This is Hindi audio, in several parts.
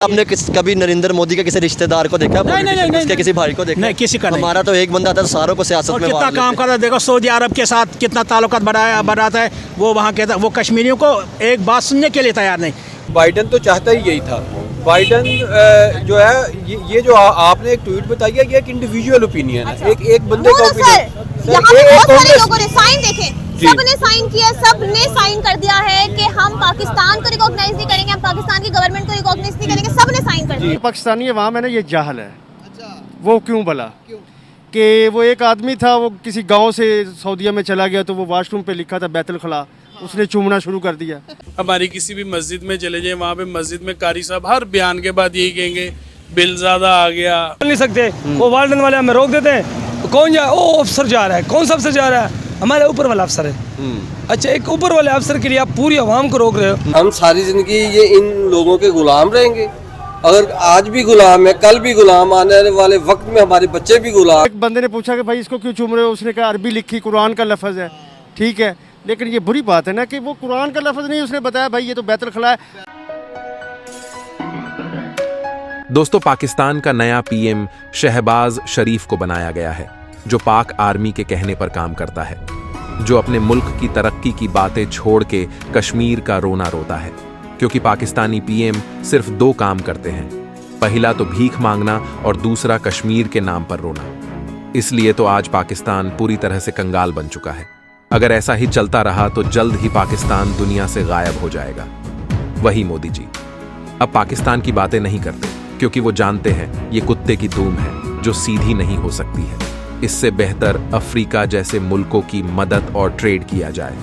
आपने कभी नरेंद्र मोदी के किसी रिश्तेदार को देखा? नहीं, किसी भाई को देखा? नहीं, किसी का नहीं। हमारा तो एक बंदा था, सारों को सियासत में कितना काम करता है। देखो सऊदी अरब के साथ कितना ताल्लुकात बढ़ाता है वो। वहाँ कहता वो कश्मीरियों को एक बात सुनने के लिए तैयार नहीं। बाइडन तो चाहता ही यही था। बाइडन जो है ये जो आपने एक ट्वीट बताई है, ये एक इंडिविजुअल ओपिनियन है, एक बंदे का ओपिनियन। यहाँ पे बहुत सारे लोगों ने साइन देखे, सबने साइन किया, सबने साइन कर दिया है कि हम पाकिस्तान को रिकॉग्नाइज नहीं करेंगे, हम पाकिस्तान की गवर्नमेंट को रिकॉग्नाइज नहीं करेंगे, सबने साइन कर दिया। पाकिस्तानी है वहाँ, मैंने ये जाहल है। वो क्यों बोला कि वो एक आदमी था, वो किसी गांव से सऊदीया में चला गया, तो वो वॉशरूम पे लिखा था बैतुल खला, उसने चूमना शुरू कर दिया। हमारी किसी भी मस्जिद में चले जाए, वहाँ पे मस्जिद में कारी साहब हर बयान के बाद यही कहेंगे बिल ज्यादा आ गया। बोल नहीं सकते, वो वार्डन वाले हमें रोक देते हैं। कौन जा, ओ अफसर जा रहा है, कौन सा अफसर जा रहा है? हमारे ऊपर वाला अफसर है। अच्छा, एक ऊपर वाले अफसर के लिए आप पूरी आवाम को रोक रहे हो। हम सारी जिंदगी ये इन लोगों के गुलाम रहेंगे। अगर आज भी गुलाम है, कल भी गुलाम, आने वाले वक्त में हमारे बच्चे भी गुलाम। एक बंदे ने पूछा कि भाई इसको क्यों चूम रहे हो? उसने कहा अरबी लिखी, कुरान का लफ्ज है। ठीक है, लेकिन ये बुरी बात है ना कि वो कुरान का लफ्ज नहीं, उसने बताया भाई ये तो बैतुल खला है। दोस्तों, पाकिस्तान का नया पीएम शहबाज शरीफ को बनाया गया है, जो पाक आर्मी के कहने पर काम करता है, जो अपने मुल्क की तरक्की की बातें छोड़ के कश्मीर का रोना रोता है। क्योंकि पाकिस्तानी पीएम सिर्फ दो काम करते हैं, पहला तो भीख मांगना और दूसरा कश्मीर के नाम पर रोना। इसलिए तो आज पाकिस्तान पूरी तरह से कंगाल बन चुका है। अगर ऐसा ही चलता रहा तो जल्द ही पाकिस्तान दुनिया से गायब हो जाएगा। वही मोदी जी अब पाकिस्तान की बातें नहीं करते, क्योंकि वो जानते हैं ये कुत्ते की धूम है जो सीधी नहीं हो सकती है। इससे बेहतर अफ्रीका जैसे मुल्कों की मदद और ट्रेड किया जाए।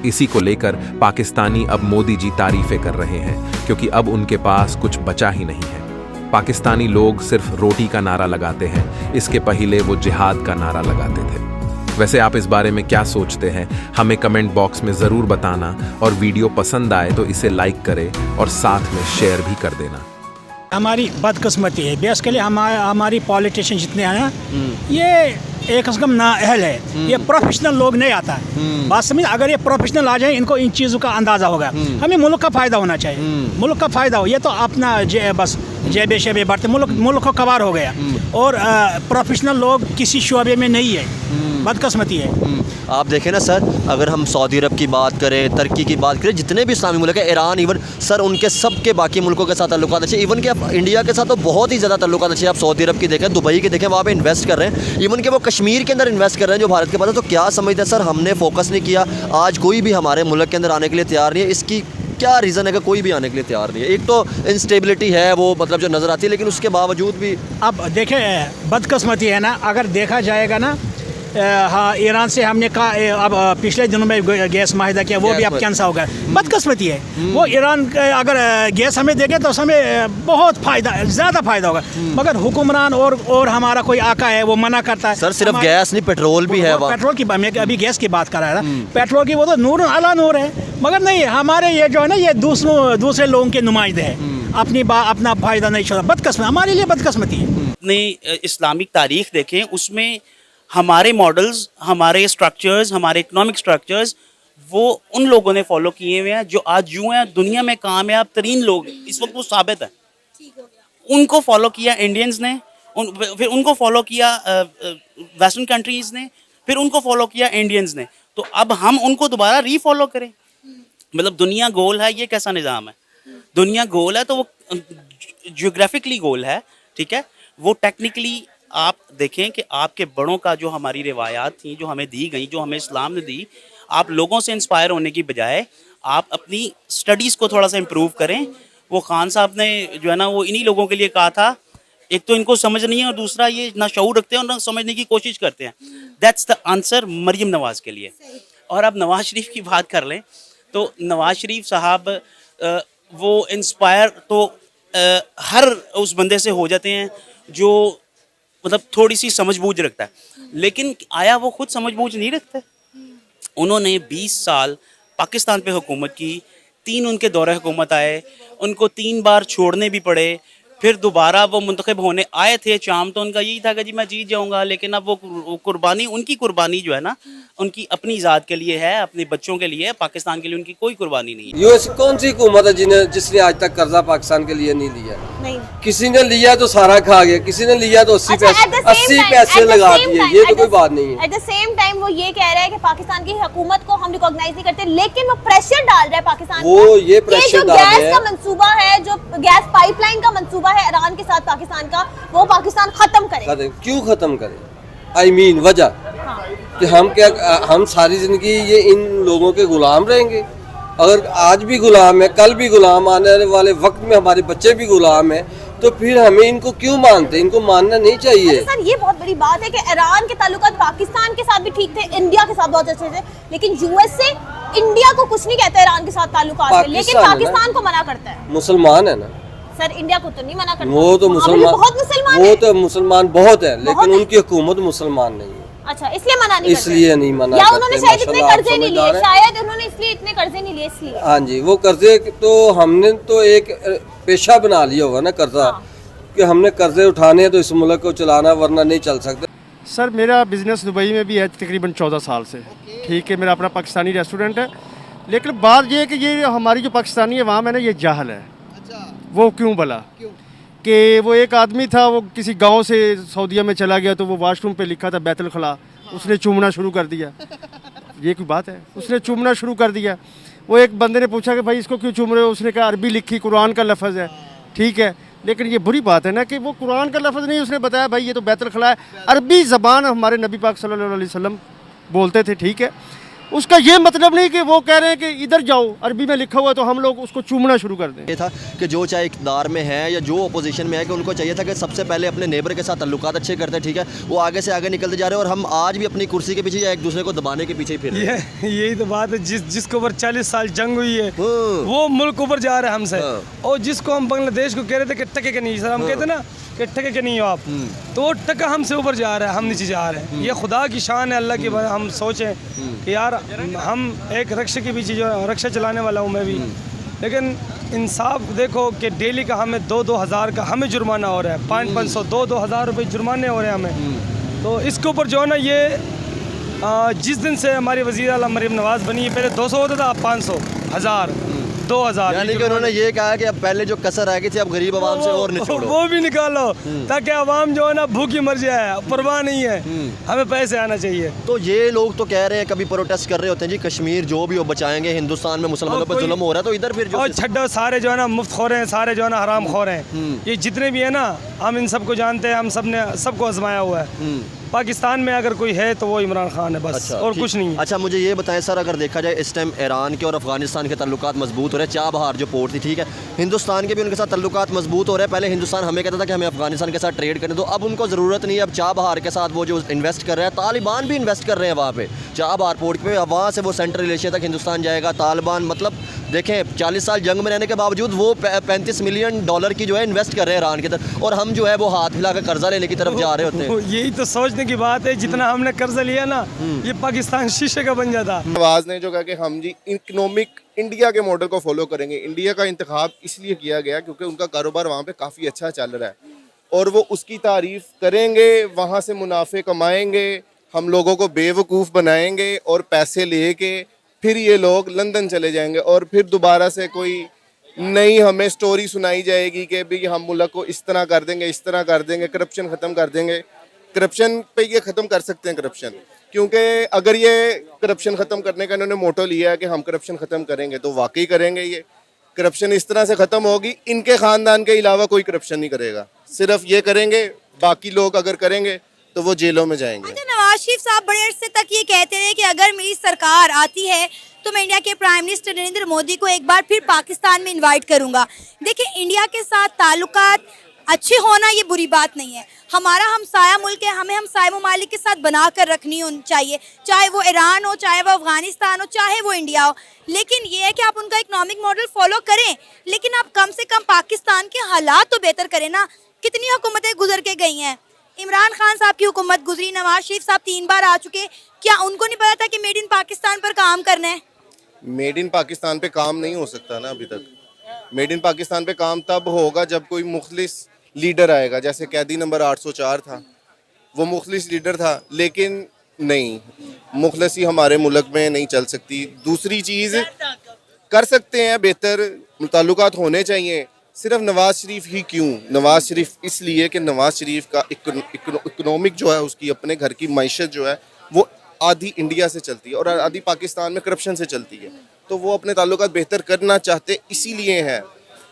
इसी को लेकर पाकिस्तानी अब मोदी जी तारीफें कर रहे हैं, क्योंकि अब उनके पास कुछ बचा ही नहीं है। पाकिस्तानी लोग सिर्फ रोटी का नारा लगाते हैं, इसके पहले वो जिहाद का नारा लगाते थे। वैसे आप इस बारे में क्या सोचते हैं, हमें कमेंट बॉक्स में ज़रूर बताना, और वीडियो पसंद आए तो इसे लाइक करें और साथ में शेयर भी कर देना। हमारी बदकिस्मती है बेसिकली, हमारी पॉलिटिशियन जितने हैं ना, ये एक कम नाअहल है। ये प्रोफेशनल लोग नहीं आता है। बात समझ, अगर ये प्रोफेशनल आ जाए, इनको इन चीज़ों का अंदाज़ा होगा। हमें मुल्क का फ़ायदा होना चाहिए, मुल्क का फ़ायदा हो। ये तो अपना बस जेबे शेबे बढ़ते, मुल्क को कबार हो गया। और प्रोफेशनल लोग किसी शोबे में नहीं है, बदकिस्मती है। आप देखें ना सर, अगर हम सऊदी अरब की बात करें, तुर्की की बात करें, जितने भी इस्लामी मुल्क है, ईरान, इवन सर उनके सब के बाकी मुल्कों के साथ ताल्लुकात अच्छे। इवन कि आप इंडिया के साथ तो बहुत ही ज़्यादा ताल्लुकात अच्छे। आप सऊदी अरब की देखें, दुबई की देखें, वहाँ पे इन्वेस्ट कर रहे हैं। इवन कि वो कश्मीर के अंदर इन्वेस्ट कर रहे हैं जो भारत के पास है। तो क्या समझते हैं सर, हमने फोकस नहीं किया, आज कोई भी हमारे मुल्क के अंदर आने के लिए तैयार नहीं है। इसकी क्या रीज़न है कि कोई भी आने के लिए तैयार नहीं है? एक तो इंस्टेबिलिटी है वो मतलब जो नज़र आती है, लेकिन उसके बावजूद भी अब देखें, बदकिस्मती है ना, अगर देखा जाएगा ना, हाँ, ईरान से हमने कहा अब पिछले दिनों में गैस माहिदा किया, वो भी अब कैंसिल हो गया। बदकिस्मती है वो। ईरान अगर गैस हमें देंगे तो हमें बहुत फ़ायदा, ज़्यादा फ़ायदा होगा। मगर हुक्मरान और हमारा कोई आका है, वो मना करता है। सर सिर्फ गैस नहीं, पेट्रोल भी है। पेट्रोल की मैं अभी गैस की बात कर रहा था। पेट्रोल की वो तो नूर अला नूर है, मगर नहीं, हमारे ये जो है ना, ये दूसरे लोगों के नुमाइंदे हैं। अपना फ़ायदा नहीं छोड़ा। बदकिस्मत, हमारे लिए बदकिस्मती है। अपनी इस्लामिक तारीख देखें, उसमें हमारे मॉडल्स, हमारे स्ट्रक्चर्स, हमारे इकोनॉमिक स्ट्रक्चर्स, वो उन लोगों ने फॉलो किए हुए हैं जो आज यूँ हैं दुनिया में कामयाब तरीन लोग इस वक्त वो साबित है। उनको फॉलो किया इंडियंस ने, फिर उनको फॉलो किया वेस्टर्न कंट्रीज़ ने, फिर उनको फॉलो किया इंडियंस ने। तो अब हम उनको दोबारा रीफॉलो करें? मतलब दुनिया गोल है, ये कैसा निज़ाम है? दुनिया गोल है तो वो जियोग्राफिकली गोल है, ठीक है। वो टेक्निकली आप देखें कि आपके बड़ों का जो हमारी रिवायात थी, जो हमें दी गई, जो हमें इस्लाम ने दी, आप लोगों से इंस्पायर होने की बजाय आप अपनी स्टडीज़ को थोड़ा सा इम्प्रूव करें। वो खान साहब ने जो है ना, वो इन्हीं लोगों के लिए कहा था, एक तो इनको समझ नहीं है और दूसरा ये ना शऊर रखते हैं और ना समझने की कोशिश करते हैं। दैट्स द आंसर मरियम नवाज़ के लिए। और अब नवाज़ शरीफ की बात कर लें तो नवाज़ शरीफ साहब वो इंस्पायर तो हर उस बंदे से हो जाते हैं जो मतलब थोड़ी सी समझबूझ रखता है, लेकिन आया वो खुद समझबूझ नहीं रखता। उन्होंने 20 साल पाकिस्तान पे हुकूमत की, 3 उनके दौरे हुकूमत आए, उनको 3 बार छोड़ने भी पड़े, फिर दोबारा वो मुंतखब होने आए थे, चाम तो उनका यही था कि जी मैं जीत जाऊंगा, लेकिन अब वो कुर्बानी, उनकी कुर्बानी जो है ना, उनकी अपनी ज़ात के लिए है, अपने बच्चों के लिए, पाकिस्तान के लिए उनकी कोई कुर्बानी नहीं है। यूएस कौन सी हुकूमत है जिसने आज तक कर्जा पाकिस्तान के लिए नहीं लिया? नहीं। किसी ने लिया तो सारा खा गया, किसी ने लिया तो 80 पैसे लगा दिए, ये तो कोई बात नहीं है। एट द सेम टाइम वो ये कह रहा है कि पाकिस्तान की हुकूमत को हम रिकॉग्नाइज नहीं करते, लेकिन वो प्रेशर डाल रहा है पाकिस्तान वो पर। ये प्रेशर डाल रहा है। गैस का मंसूबा है, जो गैस पाइपलाइन का मंसूबा है ईरान के साथ पाकिस्तान का, वो पाकिस्तान खत्म करे। क्यों खत्म करे? आई मीन वजह कि हम सारी जिंदगी ये इन लोगों के गुलाम रहेंगे? अगर आज भी गुलाम है, कल भी गुलाम, आने वाले वक्त में हमारे बच्चे भी गुलाम है, तो फिर हमें इनको क्यों मानते? इनको मानना नहीं चाहिए। सर ये बहुत बड़ी बात है कि ईरान के ताल्लुकात पाकिस्तान के साथ भी ठीक थे, इंडिया के साथ बहुत अच्छे थे, लेकिन यूएसए इंडिया को कुछ नहीं कहता ईरान के साथ ताल्लुकात में, लेकिन पाकिस्तान को मना करता है। मुसलमान है ना सर, इंडिया को तो नहीं मना करता। वो तो मुसलमान, बहुत मुसलमान, वो तो मुसलमान बहुत है, लेकिन उनकी हुकूमत मुसलमान नहीं है। अच्छा, इसलिए मना नहीं, इसलिए नहीं मना, या उन्होंने शायद इतने कर्जे नहीं लिए, शायद उन्होंने इसलिए इतने कर्जे नहीं लिए इसलिए। हाँ जी, वो कर्जे तो हमने तो एक पेशा बना लिया होगा ना कर्जा, कि हमने कर्जे उठाने हैं तो इस मुल्क को चलाना, वरना नहीं चल सकते। सर मेरा बिज़नेस दुबई में भी है तकरीबन 14 साल से। ठीक है, मेरा अपना पाकिस्तानी रेस्टोरेंट है, लेकिन बात ये है कि ये हमारी जो पाकिस्तानी अवाम है ना, ये जाहल है। वो क्यों भला? कि वो एक आदमी था, वो किसी गांव से सऊदीया में चला गया, तो वो वाशरूम पे लिखा था बैतुल खला, उसने चूमना शुरू कर दिया। ये कोई बात है? उसने चूमना शुरू कर दिया। वो एक बंदे ने पूछा कि भाई इसको क्यों चूम रहे हो? उसने कहा अरबी लिखी, कुरान का लफ्ज़ है। ठीक है, लेकिन ये बुरी बात है ना कि वो कुरान का लफ्ज़ नहीं, उसने बताया भाई ये तो बैतुल खला है। अरबी ज़बान हमारे नबी पाक सल्लल्लाहु अलैहि वसल्लम बोलते थे। ठीक है, उसका ये मतलब नहीं कि वो कह रहे हैं कि इधर जाओ, अरबी में लिखा हुआ है तो हम लोग उसको चूमना शुरू कर दें। ये था कि जो चाहे इक़्तिदार में है या जो अपोजिशन में है, कि उनको चाहिए था कि सबसे पहले अपने नेबर के साथ ताल्लुकात अच्छे करते हैं। ठीक है, वो आगे से आगे निकलते जा रहे हैं, और हम आज भी अपनी कुर्सी के पीछे या एक दूसरे को दबाने के पीछे ही फिर रहे हैं। यही तो बात है, जिसके ऊपर 40 साल जंग हुई है वो मुल्क ऊपर जा रहा है हमसे, और जिसको हम बांग्लादेश को कह रहे थे कि टके के नहीं, सर हम कहते ना कि टके के नहीं हो आप, तो वो टका हमसे ऊपर जा रहा है, हम नीचे जा रहे हैं। ये खुदा की शान है, अल्लाह की। हम सोचें कि यार हम एक रक्षा के पीछे, जो रक्षा चलाने वाला हूँ मैं भी, लेकिन इंसाफ देखो कि डेली का हमें 2-2 हज़ार का हमें जुर्माना हो रहा है, 500-500 2-2 हज़ार रुपये जुर्माने हो रहे हैं हमें। तो इसके ऊपर जो है ना, ये जिस दिन से हमारी वज़ीर आला मरीम नवाज़ बनी है, पहले 200 होता था, अब 500, 1000, 2000, यानी कि उन्होंने ये कहा कि अब पहले जो कसर रह गई थी अब गरीब आवाम से और निचोड़ो, वो भी निकालो, ताकि आवाम जो है ना भूखी मर जाए। परवाह नहीं है, हमें पैसे आना चाहिए। तो ये लोग तो कह रहे हैं, कभी प्रोटेस्ट कर रहे होते हैं जी, कश्मीर जो भी हो बचाएंगे, हिंदुस्तान में मुसलमानों पर जुल्म हो रहा है, तो इधर फिर और छड्डो, सारे जो है ना मुफ्त खोर हैं, सारे जो है ना हराम खोर हैं, ये जितने भी है ना, हम इन सबको जानते हैं, हम सब ने सबको आजमाया हुआ है। पाकिस्तान में अगर कोई है तो वो इमरान खान है बस। अच्छा, और कुछ नहीं। अच्छा, मुझे ये बताएं सर, अगर देखा जाए इस टाइम ईरान के और अफगानिस्तान के ताल्लुकात मजबूत हो रहे हैं, चाबहार जो पोर्ट थी, ठीक है, हिंदुस्तान के भी उनके साथ ताल्लुकात मजबूत हो रहे हैं। पहले हिंदुस्तान हमें कहता था कि हमें अफगानिस्तान के साथ ट्रेड करने दो, अब उनको ज़रूरत नहीं है। अब चाबहार के साथ वो जो इन्वेस्ट कर रहे हैं, तालिबान भी इन्वेस्ट कर रहे हैं वहाँ पे, चाबहार पोर्ट पे, वहाँ से वो सेंट्रल एशिया तक हिंदुस्तान जाएगा। तालिबान मतलब देखें 40 साल जंग में रहने के बावजूद वो 35 मिलियन डॉलर की जो है इन्वेस्ट कर रहे हैं ईरान की तरफ, और हम जो है वो हाथ हिला कर कर्जा लेने की तरफ जा रहे होते हैं। यही तो सोचने की बात है, जितना हमने कर्जा लिया ना, ये पाकिस्तान शीशे का बन जाता। नवाज ने जो कहा कि हम जी इकोनॉमिक इंडिया के मॉडल को फॉलो करेंगे। इंडिया का इंतखाब इसलिए किया गया क्योंकि उनका कारोबार वहाँ पे काफ़ी अच्छा चल रहा है, और वो उसकी तारीफ करेंगे, वहाँ से मुनाफे कमाएंगे, हम लोगों को बेवकूफ़ बनाएंगे, और पैसे लेके फिर ये लोग लंदन चले जाएंगे, और फिर दोबारा से कोई नई हमें स्टोरी सुनाई जाएगी कि भाई हम मुल्क को इस तरह कर देंगे, इस तरह कर देंगे, करप्शन ख़त्म कर देंगे। करप्शन पे ये ख़त्म कर सकते हैं करप्शन, क्योंकि अगर ये करप्शन ख़त्म करने का इन्होंने मोटो लिया है कि हम करप्शन ख़त्म करेंगे, तो वाकई करेंगे। ये करप्शन इस तरह से ख़त्म होगी, इनके ख़ानदान के अलावा कोई करप्शन नहीं करेगा, सिर्फ ये करेंगे, बाकी लोग अगर करेंगे तो वो जेलों में जाएंगे। अच्छा, नवाज शरीफ साहब बड़े अरसे तक ये कहते रहे कि अगर मेरी सरकार आती है तो मैं इंडिया के प्राइम मिनिस्टर नरेंद्र मोदी को एक बार फिर पाकिस्तान में इनवाइट करूंगा। देखिए, इंडिया के साथ ताल्लुकात अच्छे होना ये बुरी बात नहीं है, हमारा हमसाया मुल्क है, हमें हमसाया ममालिक के साथ बना कर रखनी चाहिए, चाहे वो ईरान हो, चाहे वो अफगानिस्तान हो, चाहे वो इंडिया हो। लेकिन ये है कि आप उनका इकोनॉमिक मॉडल फॉलो करें, लेकिन आप कम से कम पाकिस्तान के हालात तो बेहतर करें ना। कितनी हुकूमतें गुजर के गई हैं, इमरान खान साहब की हुकूमत गुजरी, नवाज शरीफ साहब 3 बार आ चुके, क्या उनको नहीं पता था कि मेड इन पाकिस्तान पर काम करना है? मेड इन पाकिस्तान पे काम नहीं हो सकता ना अभी तक, मेड इन पाकिस्तान पे काम तब होगा जब कोई मुखलिस लीडर आएगा, जैसे कैदी नंबर 804 था, वो मुखलिस लीडर था, लेकिन नहीं, मुखलसी हमारे मुल्क में नहीं चल सकती। दूसरी चीज़ कर सकते हैं, बेहतर ताल्लुकात होने चाहिए, सिर्फ नवाज शरीफ ही क्यों? नवाज शरीफ इसलिए कि नवाज शरीफ का इकोनॉमिक जो है, उसकी अपने घर की मईशत जो है वो आधी इंडिया से चलती है और आधी पाकिस्तान में करप्शन से चलती है, तो वो अपने ताल्लुकात बेहतर करना चाहते इसीलिए हैं।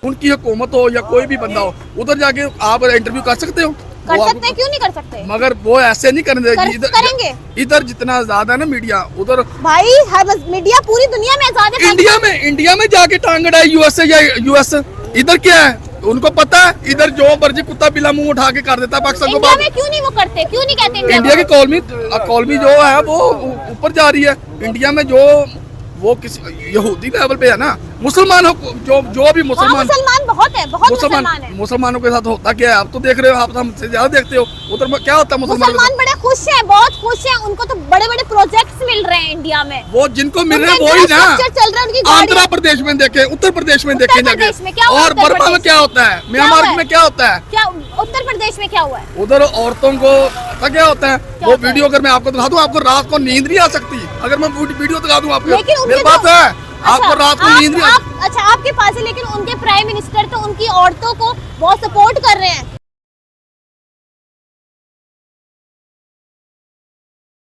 उनकी हुकूमत हो या कोई भी बंदा हो, उधर जाके आप इंटरव्यू कर सकते हो, कर सकते हैं, क्यों नहीं कर सकते? मगर वो ऐसे नहीं करने देगी। करेंगे इधर जितना ज्यादा है ना मीडिया, उधर भाई हर मीडिया पूरी दुनिया में आजाद है। इंडिया में जाके टांग अड़ाई यूएसए या यूएस, इधर क्या है उनको पता है, इधर जो मर्जी कुत्ता बिल्ला मुंह उठा के कर देता है पाकिस्तान को। इंडिया में क्यों नहीं वो करते, क्यों नहीं कहते? इंडिया की कॉलोनी जो है वो ऊपर जा रही है। इंडिया में जो वो किसी यहूदी लेवल पे है ना, मुसलमान जो भी मुसलमान बहुत है, बहुत मुसलमान है। मुसलमानों के साथ होता क्या है आप तो देख रहे हो, आप हमसे ज्यादा देखते हो। उधर क्या होता है मुसलमान बड़े खुश हैं, बहुत खुश हैं, उनको तो बड़े बड़े प्रोजेक्ट्स मिल रहे हैं इंडिया में। वो जिनको मिल रहे हैं वही ना, आंध्र प्रदेश में देखे, उत्तर प्रदेश में देखे जाके, और बर्मा में क्या होता है, म्यांमार में क्या होता है, क्या उत्तर प्रदेश में क्या हुआ है? उधर औरतों को पता क्या होता है, वो वीडियो अगर मैं आपको दिखा दूं, आपको रात को नींद नहीं आ सकती अगर मैं वीडियो दिखा दूं आपको। मेरी बात है, आपको रात को नींद नहीं। अच्छा आपके पास है, लेकिन उनके प्राइम मिनिस्टर तो उनकी औरतों को बहुत सपोर्ट कर रहे हैं।